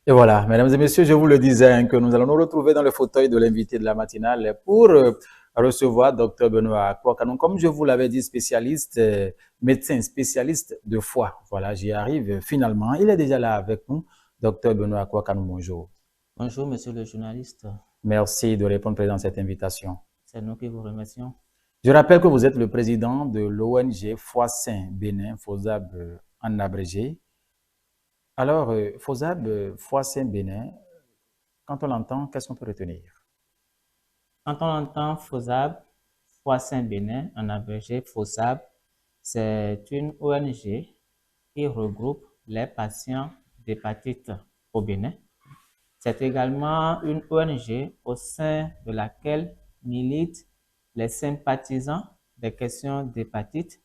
Et voilà, mesdames et messieurs, je vous le disais hein, que nous allons nous retrouver dans le fauteuil de l'invité de la matinale pour recevoir Dr Benoît Akpor-Kanon. Comme je vous l'avais dit, spécialiste, médecin spécialiste de foie. Voilà, j'y arrive finalement. Il est déjà là avec nous. Dr Benoît Akpor-Kanon, bonjour. Bonjour, monsieur le journaliste. Merci de répondre présent à cette invitation. C'est nous qui vous remercions. Je rappelle que vous êtes le président de l'ONG Foie Saint Bénin, FOSAB en abrégé. Alors, FOSAB, Foie Saint Bénin, quand on l'entend, qu'est-ce qu'on peut retenir? Quand on entend FOSAB, Foie Saint-Bénin, en abrégé FOSAB, c'est une ONG qui regroupe les patients d'hépatite au Bénin. C'est également une ONG au sein de laquelle militent les sympathisants des questions d'hépatite.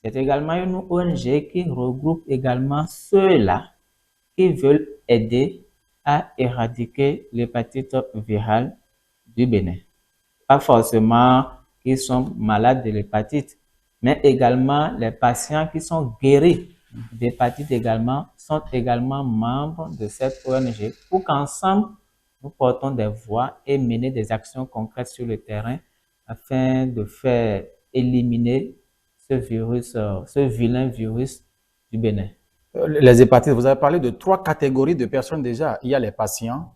C'est également une ONG qui regroupe également ceux-là qui veulent aider à éradiquer l'hépatite virale du Bénin. Pas forcément qui sont malades de l'hépatite, mais également les patients qui sont guéris d'hépatite également sont également membres de cette ONG pour qu'ensemble nous portons des voix et mener des actions concrètes sur le terrain afin de faire éliminer ce virus, ce vilain virus du Bénin. Les hépatites, vous avez parlé de trois catégories de personnes déjà. Il y a les patients,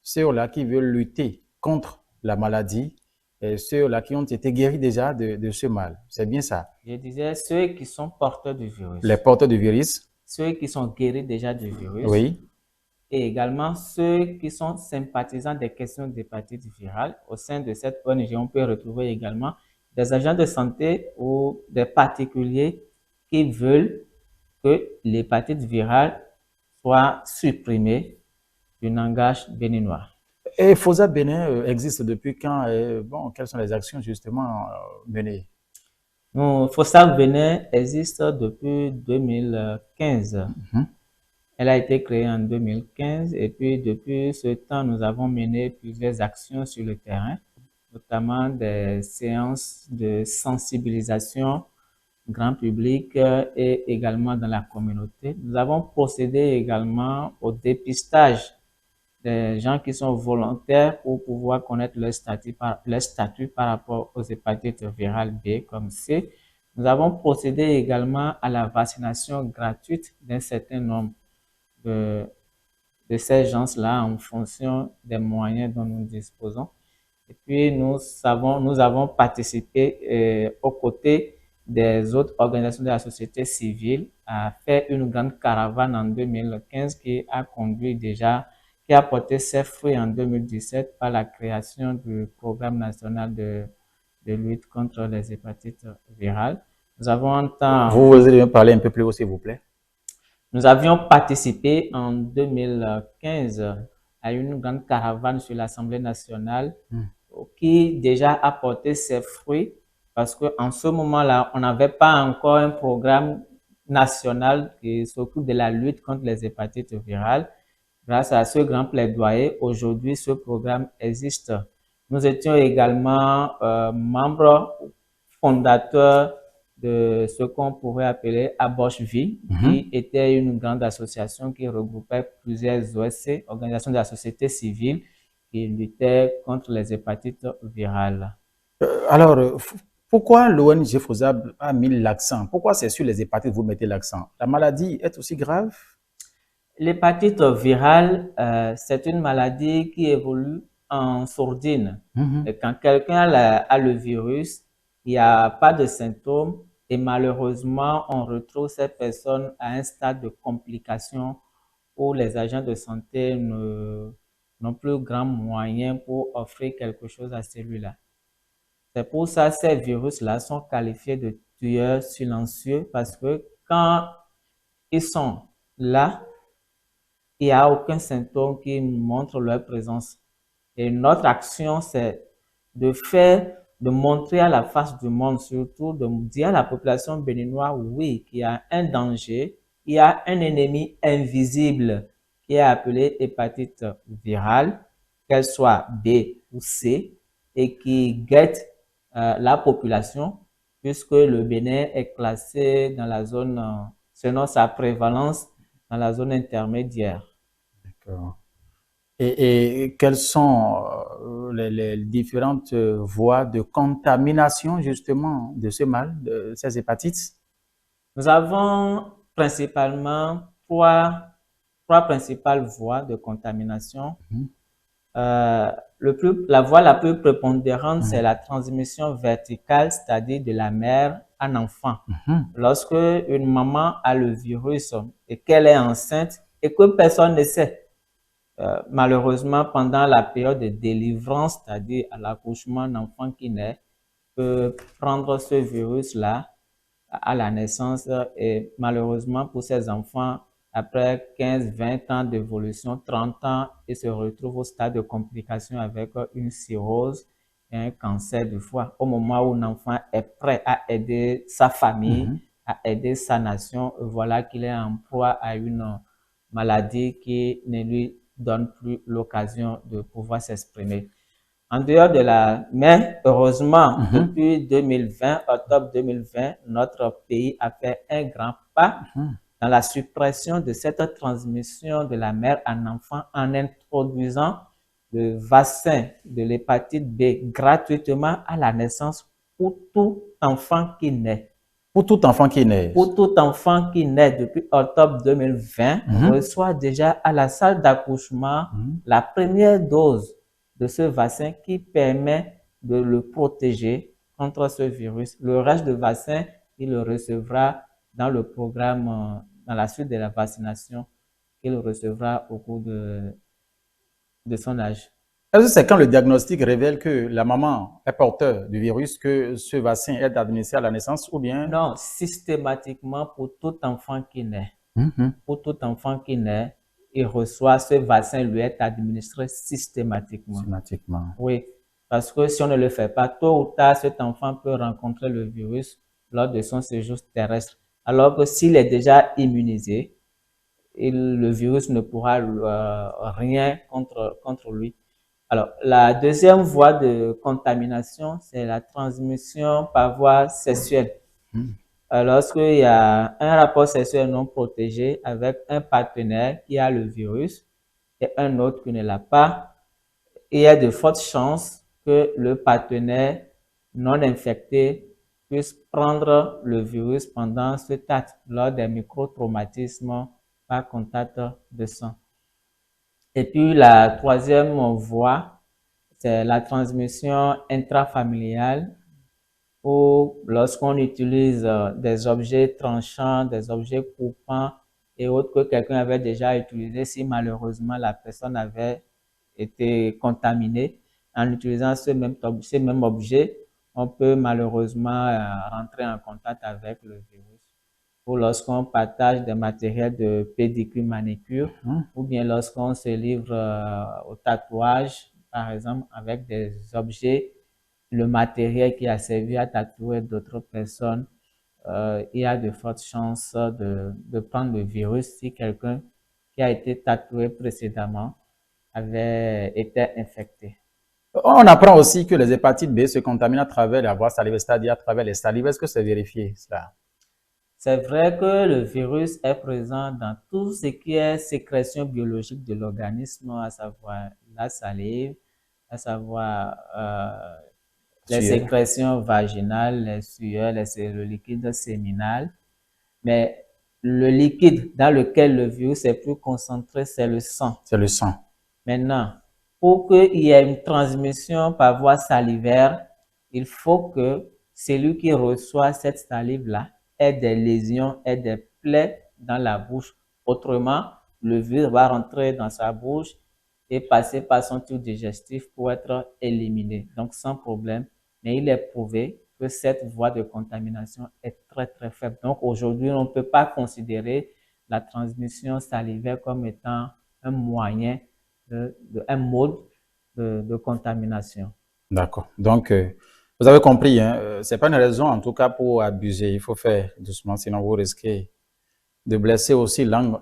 ceux-là qui veulent lutter contre la maladie et ceux-là qui ont été guéris déjà de ce mal. C'est bien ça. Je disais ceux qui sont porteurs du Les virus, porteurs du virus, ceux qui sont guéris déjà du virus oui. et également ceux qui sont sympathisants des questions d'hépatite virale. Au sein de cette ONG, on peut retrouver également des agents de santé ou des particuliers qui veulent que l'hépatite virale soit supprimée du langage béninois. Et FOSA Bénin existe depuis quand et bon, quelles sont les actions justement menées? FOSAC Bénin existe depuis 2015. Mhm. Elle a été créée en 2015 et puis depuis ce temps, nous avons mené plusieurs actions sur le terrain, notamment des séances de sensibilisation grand public et également dans la communauté. Nous avons procédé également au dépistage des gens qui sont volontaires pour pouvoir connaître leur statut par rapport aux hépatites virales B comme C. Nous avons procédé également à la vaccination gratuite d'un certain nombre de, de ces gens-là en fonction des moyens dont nous disposons. Et puis, nous avons participé aux côtés des autres organisations de la société civile à faire une grande caravane en 2015 qui a porté ses fruits en 2017 par la création du programme national de lutte contre les hépatites virales. Nous avons un temps, Vous voulez parler un peu plus haut, s'il vous plaît? Nous avions participé en 2015 à une grande caravane sur l'Assemblée nationale qui déjà a porté ses fruits parce qu'en ce moment-là, on n'avait pas encore un programme national qui s'occupe de la lutte contre les hépatites virales. Grâce à ce grand plaidoyer, aujourd'hui, ce programme existe. Nous étions également membres fondateurs de ce qu'on pourrait appeler Aboche Vie, qui était une grande association qui regroupait plusieurs OSC, organisations de la société civile, qui luttaient contre les hépatites virales. Alors, pourquoi l'ONG FOSAB a mis l'accent? Pourquoi c'est sur les hépatites que vous mettez l'accent? La maladie est aussi grave? L'hépatite virale, c'est une maladie qui évolue en sourdine. Et quand quelqu'un a le virus, il n'y a pas de symptômes et malheureusement, on retrouve ces personnes à un stade de complication où les agents de santé n'ont plus grand moyen pour offrir quelque chose à celui-là. C'est pour ça que ces virus-là sont qualifiés de tueurs silencieux parce que quand ils sont là, il n'y a aucun symptôme qui montre leur présence. Et notre action, c'est de montrer à la face du monde, surtout de dire à la population béninoise, oui, qu'il y a un danger, il y a un ennemi invisible qui est appelé hépatite virale, qu'elle soit B ou C, et qui guette la population, puisque le Bénin est classé dans la zone, selon sa prévalence, dans la zone intermédiaire. D'accord. Et quelles sont les différentes voies de contamination justement de ce mal, de ces hépatites? Nous avons principalement trois principales voies de contamination. Mhm. La voie la plus prépondérante, c'est Mhm. la transmission verticale, c'est-à-dire de la mère à l'enfant. Mhm. Lorsque une maman a le virus et qu'elle est enceinte et que personne ne sait, malheureusement, pendant la période de délivrance, c'est-à-dire à l'accouchement, l'enfant qui naît peut prendre ce virus-là à la naissance et malheureusement pour ces enfants, après 15, 20 ans d'évolution, 30 ans, ils se retrouvent au stade de complication avec une cirrhose et un cancer du foie. Au moment où l'enfant est prêt à aider sa famille, Mhm. à aider sa nation, voilà qu'il est en proie à une maladie qui ne lui donne plus l'occasion de pouvoir s'exprimer. En dehors de mais heureusement, Mhm. depuis 2020, octobre 2020, notre pays a fait un grand pas Mhm. dans la suppression de cette transmission de la mère à l'enfant en introduisant le vaccin de l'hépatite B gratuitement à la naissance pour tout enfant qui naît. Pour tout enfant qui naît. Pour tout enfant qui naît depuis octobre 2020 Mhm. reçoit déjà à la salle d'accouchement Mhm. la première dose de ce vaccin qui permet de le protéger contre ce virus. Le reste du vaccin, il le recevra dans le programme, dans la suite de la vaccination qu'il recevra au cours de son âge. Est-ce que c'est quand le diagnostic révèle que la maman est porteur du virus que ce vaccin est administré à la naissance ou bien? Non, systématiquement pour tout enfant qui naît. Mhm. Pour tout enfant qui naît, il reçoit ce vaccin, lui est administré systématiquement. Systématiquement. Oui, parce que si on ne le fait pas, tôt ou tard, cet enfant peut rencontrer le virus lors de son séjour terrestre. Alors que s'il est déjà immunisé, le virus ne pourra rien contre lui. Alors, la deuxième voie de contamination, c'est la transmission par voie sexuelle. Mhm. Lorsqu'il y a un rapport sexuel non protégé avec un partenaire qui a le virus et un autre qui ne l'a pas, il y a de fortes chances que le partenaire non infecté puisse prendre le virus pendant ce acte lors des micro-traumatismes par contact de sang. Et puis la troisième voie, c'est la transmission intrafamiliale ou lorsqu'on utilise des objets tranchants, des objets coupants et autres que quelqu'un avait déjà utilisé, si malheureusement la personne avait été contaminée, en utilisant ces mêmes objets, on peut malheureusement rentrer en contact avec le virus. Ou lorsqu'on partage des matériels de pédicure, manicure, Mhm. ou bien lorsqu'on se livre au tatouage, par exemple, avec des objets, le matériel qui a servi à tatouer d'autres personnes, il y a de fortes chances de prendre le virus si quelqu'un qui a été tatoué précédemment avait été infecté. On apprend aussi que les hépatites B se contaminent à travers la voie salivaire, c'est-à-dire à travers les salives. Est-ce que c'est vérifié, cela? C'est vrai que le virus est présent dans tout ce qui est sécrétion biologique de l'organisme, à savoir la salive, à savoir les Sûr. sécrétions vaginales, les sueurs, le liquide séminal. Mais le liquide dans lequel le virus est plus concentré, c'est le sang. C'est le sang. Maintenant, pour qu'il y ait une transmission par voie salivaire, il faut que celui qui reçoit cette salive-là ait des lésions, ait des plaies dans la bouche. Autrement, le virus va rentrer dans sa bouche et passer par son tube digestif pour être éliminé. Donc, sans problème. Mais il est prouvé que cette voie de contamination est très, très faible. Donc, aujourd'hui, on ne peut pas considérer la transmission salivaire comme étant un moyen un mode de contamination. D'accord. Donc, vous avez compris, hein, c'est pas une raison, en tout cas, pour abuser. Il faut faire doucement, sinon vous risquez de blesser aussi l'angle.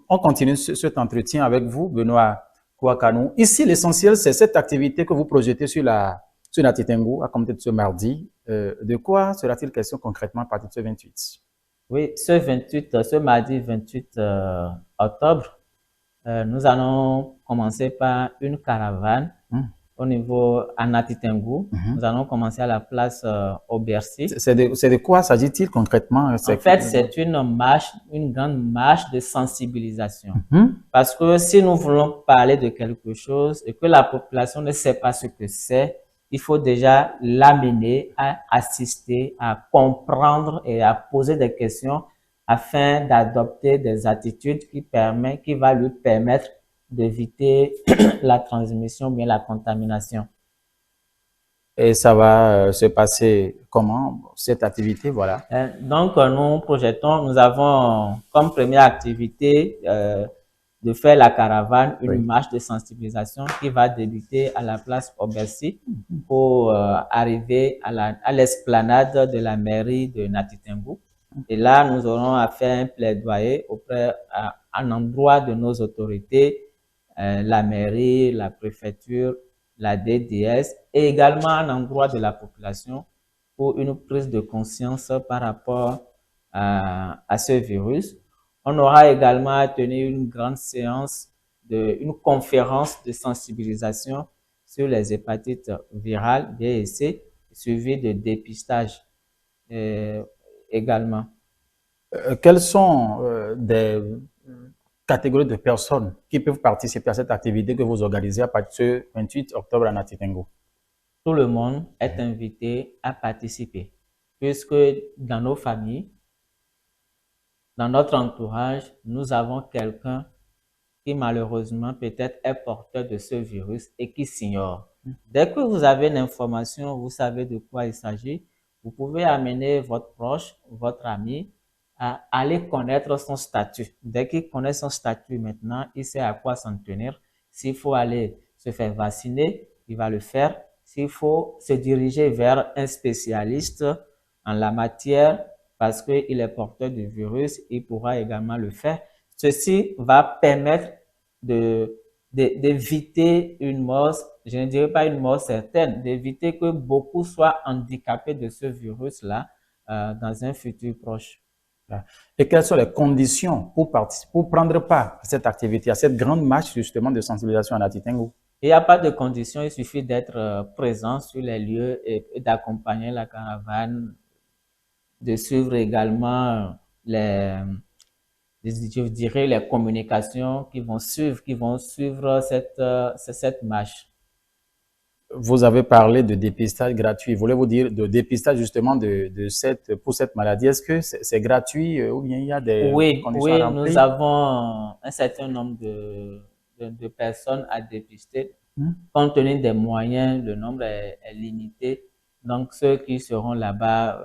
On continue cet entretien avec vous, Benoît Kouakanou. Ici, l'essentiel, c'est cette activité que vous projetez sur la Titengu à compter de ce mardi. De quoi sera-t-il question concrètement à partir de ce 28? Oui, ce mardi 28 octobre, Nous allons commencer par une caravane au niveau à Natitengu. Nous allons commencer à la place Aubercy. C'est de quoi s'agit-il concrètement? En fait, c'est une marche, une grande marche de sensibilisation. Parce que si nous voulons parler de quelque chose et que la population ne sait pas ce que c'est, il faut déjà l'amener à assister, à comprendre et à poser des questions afin d'adopter des attitudes qui va lui permettre d'éviter la transmission, bien la contamination. Et ça va se passer comment, cette activité, voilà? Donc, nous avons comme première activité de faire la caravane, une marche de sensibilisation qui va débuter à la place Aubercy pour arriver à l'esplanade de la mairie de Natitengu. Et là, nous aurons à faire un plaidoyer à un endroit de nos autorités, la mairie, la préfecture, la DDS et également un endroit de la population pour une prise de conscience par rapport à ce virus. On aura également à tenir une grande séance, une conférence de sensibilisation sur les hépatites virales, B et C, suivie de dépistage également. Quelles sont des catégories de personnes qui peuvent participer à cette activité que vous organisez à partir du 28 octobre à Natitengu? Tout le monde est invité à participer, puisque dans nos familles, dans notre entourage, nous avons quelqu'un qui malheureusement peut-être est porteur de ce virus et qui s'ignore. Dès que vous avez l'information, vous savez de quoi il s'agit, vous pouvez amener votre proche, votre ami à aller connaître son statut. Dès qu'il connaît son statut maintenant, il sait à quoi s'en tenir. S'il faut aller se faire vacciner, il va le faire. S'il faut se diriger vers un spécialiste en la matière, parce qu'il est porteur du virus, il pourra également le faire. Ceci va permettre d'éviter une mort, je ne dirais pas une mort certaine, d'éviter que beaucoup soient handicapés de ce virus-là dans un futur proche. Et quelles sont les conditions pour prendre part à cette activité, à cette grande marche justement de sensibilisation à Natitengu? Il n'y a pas de conditions, il suffit d'être présent sur les lieux et d'accompagner la caravane, de suivre également je dirais les communications qui vont suivre cette marche. Vous avez parlé de dépistage gratuit. Voulez-vous dire de dépistage justement pour cette maladie? Est-ce que c'est gratuit ou bien il y a des conditions à remplir? Oui, nous avons un certain nombre de personnes à dépister. Compte tenu des moyens, le nombre est limité. Donc, ceux qui seront là-bas,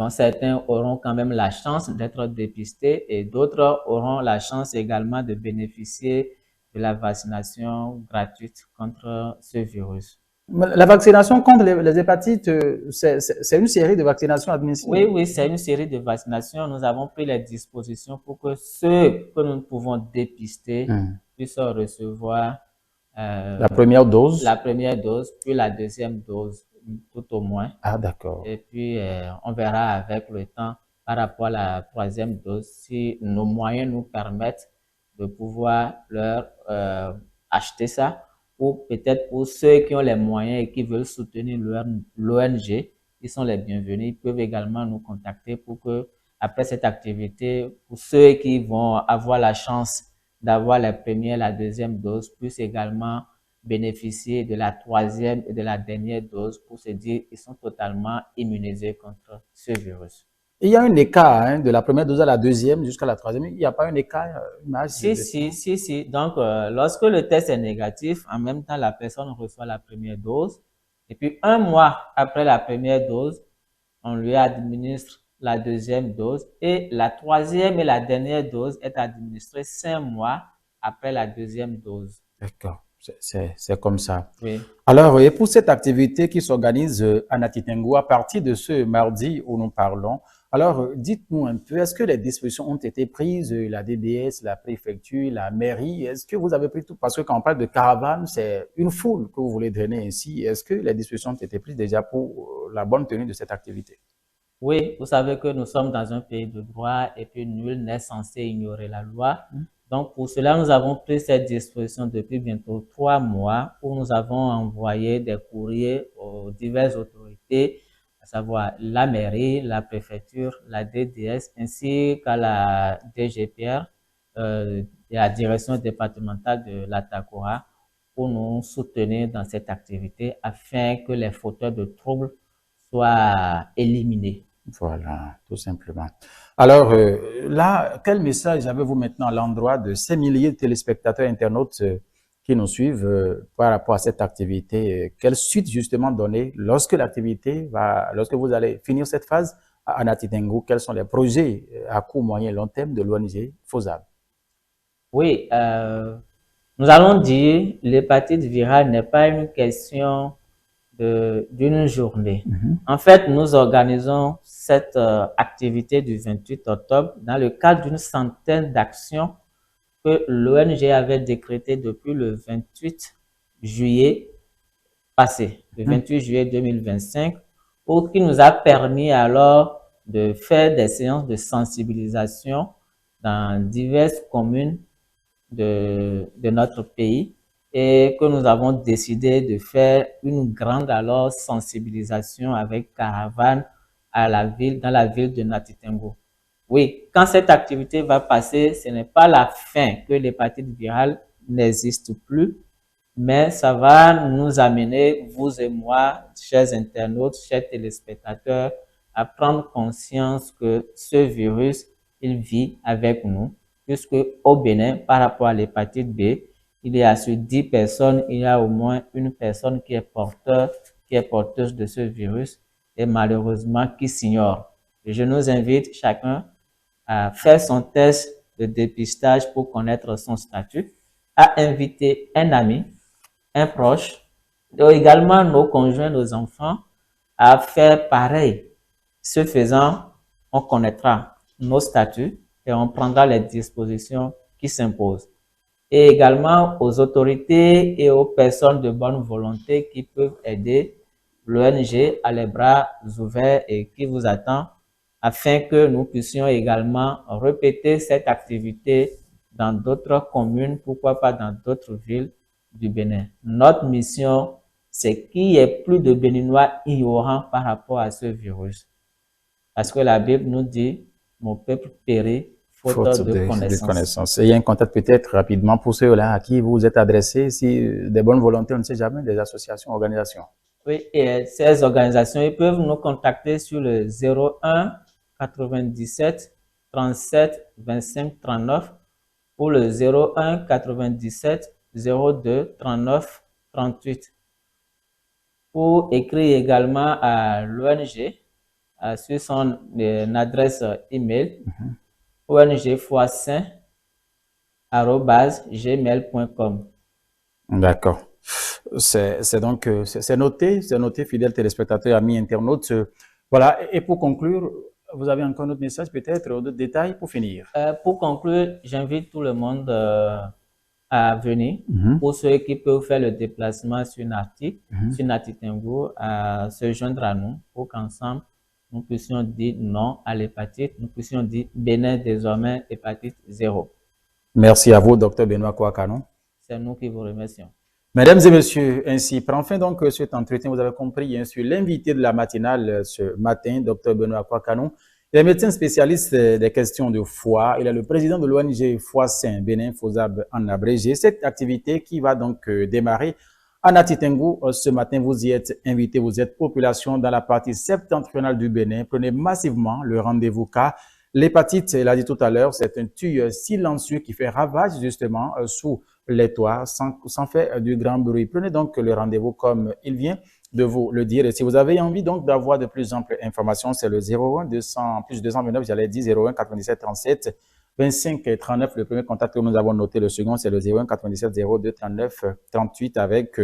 certains auront quand même la chance d'être dépistés et d'autres auront la chance également de bénéficier de la vaccination gratuite contre ce virus. La vaccination contre les hépatites, c'est une série de vaccinations administrées? Oui, c'est une série de vaccinations. Nous avons pris les dispositions pour que ceux que nous pouvons dépister puissent recevoir la première dose. La première dose, puis la deuxième dose, tout au moins. Ah, d'accord. Et puis, on verra avec le temps par rapport à la troisième dose si nos moyens nous permettent de pouvoir leur acheter ça, ou peut-être pour ceux qui ont les moyens et qui veulent soutenir l'ONG, ils sont les bienvenus. Ils peuvent également nous contacter pour que, après cette activité, pour ceux qui vont avoir la chance d'avoir la première, la deuxième dose, puissent également bénéficier de la troisième et de la dernière dose pour se dire qu'ils sont totalement immunisés contre ce virus. Il y a un écart hein, de la première dose à la deuxième jusqu'à la troisième. Il n'y a pas un écart? Si. Donc, lorsque le test est négatif, en même temps, la personne reçoit la première dose. Et puis, un mois après la première dose, on lui administre la deuxième dose. Et la troisième et la dernière dose est administrée 5 mois après la deuxième dose. D'accord. C'est comme ça. Oui. Alors, et pour cette activité qui s'organise à Natitengu, à partir de ce mardi où nous parlons, alors dites-nous un peu, est-ce que les dispositions ont été prises, la DDS, la préfecture, la mairie, est-ce que vous avez pris tout? Parce que quand on parle de caravane, c'est une foule que vous voulez drainer ici. Est-ce que les dispositions ont été prises déjà pour la bonne tenue de cette activité? Oui, vous savez que nous sommes dans un pays de droit et puis nul n'est censé ignorer la loi. Donc, pour cela, nous avons pris cette disposition depuis bientôt 3 mois où nous avons envoyé des courriers aux diverses autorités, à savoir la mairie, la préfecture, la DDS, ainsi qu'à la DGPR, la direction départementale de l'Atakora, pour nous soutenir dans cette activité afin que les fauteurs de troubles soient éliminés. Voilà, tout simplement. Alors là, quel message avez-vous maintenant à l'endroit de ces milliers de téléspectateurs internautes qui nous suivent par rapport à cette activité? Quelle suite justement donner lorsque lorsque vous allez finir cette phase à Nati Tengu? Quels sont les projets à court, moyen, long terme de l'ONG FOSAB? Oui, nous allons dire l'hépatite virale n'est pas une question d'une journée. En fait, nous organisons cette activité du 28 octobre dans le cadre d'une centaine d'actions que l'ONG avait décrétées depuis le 28 juillet passé, le 28 juillet 2025, qui nous a permis alors de faire des séances de sensibilisation dans diverses communes de notre pays et que nous avons décidé de faire une grande alors sensibilisation avec caravane dans la ville de Nati Tengu. Oui, quand cette activité va passer, ce n'est pas la fin que l'hépatite virale n'existe plus, mais ça va nous amener, vous et moi, chers internautes, chers téléspectateurs, à prendre conscience que ce virus, il vit avec nous, puisque au Bénin, par rapport à l'hépatite B, il y a sur 10 personnes, il y a au moins une personne qui est porteuse de ce virus et malheureusement qui s'ignore. Je nous invite chacun à faire son test de dépistage pour connaître son statut, à inviter un ami, un proche, et également nos conjoints, nos enfants, à faire pareil. Ce faisant, on connaîtra nos statuts et on prendra les dispositions qui s'imposent. Et également aux autorités et aux personnes de bonne volonté qui peuvent aider, l'ONG a les bras ouverts et qui vous attend afin que nous puissions également répéter cette activité dans d'autres communes, pourquoi pas dans d'autres villes du Bénin. Notre mission, c'est qu'il n'y ait plus de Béninois ignorants par rapport à ce virus. Parce que la Bible nous dit, mon peuple périt faute de connaissances. Et il y a un contact peut-être rapidement pour ceux-là à qui vous êtes adressé, si des bonnes volontés, on ne sait jamais, des associations, organisations. Oui, et ces organisations, ils peuvent nous contacter sur le 01 97 37 25 39 ou le 01 97 02 39 38. Pour écrire également à l'ONG sur son adresse email ongfoissaint@gmail.com. D'accord. C'est donc c'est noté, fidèles téléspectateurs, amis internautes. Voilà. Et pour conclure, vous avez encore un autre message peut-être, d'autres détails pour finir? Pour conclure, j'invite tout le monde à venir. Pour ceux qui peuvent faire le déplacement sur Nati Tengu, à se joindre à nous pour qu'ensemble nous puissions dire non à l'hépatite, nous puissions dire Bénin désormais hépatite 0. Merci à vous, Dr Benoît Kouakanou. C'est nous qui vous remercions. Mesdames et messieurs, ainsi prend fin donc cet entretien. Vous avez compris, bien sûr, l'invité de la matinale ce matin, Dr Benoît Kouakanou. Il est médecin spécialiste des questions de foie. Il est le président de l'ONG Foie Saint Bénin FOSAB en abrégé. Cette activité qui va donc démarrer à Nati Tengu. Ce matin, vous y êtes invité, vous êtes population dans la partie septentrionale du Bénin. Prenez massivement le rendez-vous car l'hépatite, il a dit tout à l'heure, c'est un tueur silencieux qui fait ravage justement sous les toits sans faire du grand bruit. Prenez donc le rendez-vous comme il vient de vous le dire. Et si vous avez envie donc d'avoir de plus amples informations, c'est le 01 200 plus 229, j'allais dire 01 97 37 25 39. Le premier contact que nous avons noté, le second, c'est le 01 97 02 39 38 avec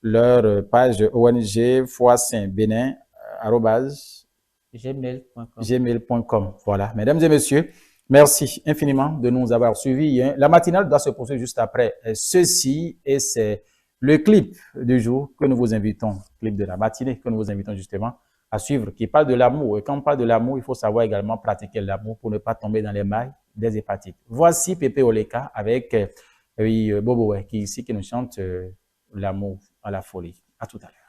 leur page ONG Foie Saint Bénin @gmail.com. Voilà, mesdames et messieurs, merci infiniment de nous avoir suivis. La matinale doit se poursuivre juste après ceci et c'est le clip du jour que nous vous invitons, clip de la matinée que nous vous invitons justement à suivre, qui parle de l'amour. Et quand on parle de l'amour, il faut savoir également pratiquer l'amour pour ne pas tomber dans les mailles des hépatites. Voici Pépé Oleka avec Bobo, qui ici qui nous chante l'amour à la folie. À tout à l'heure.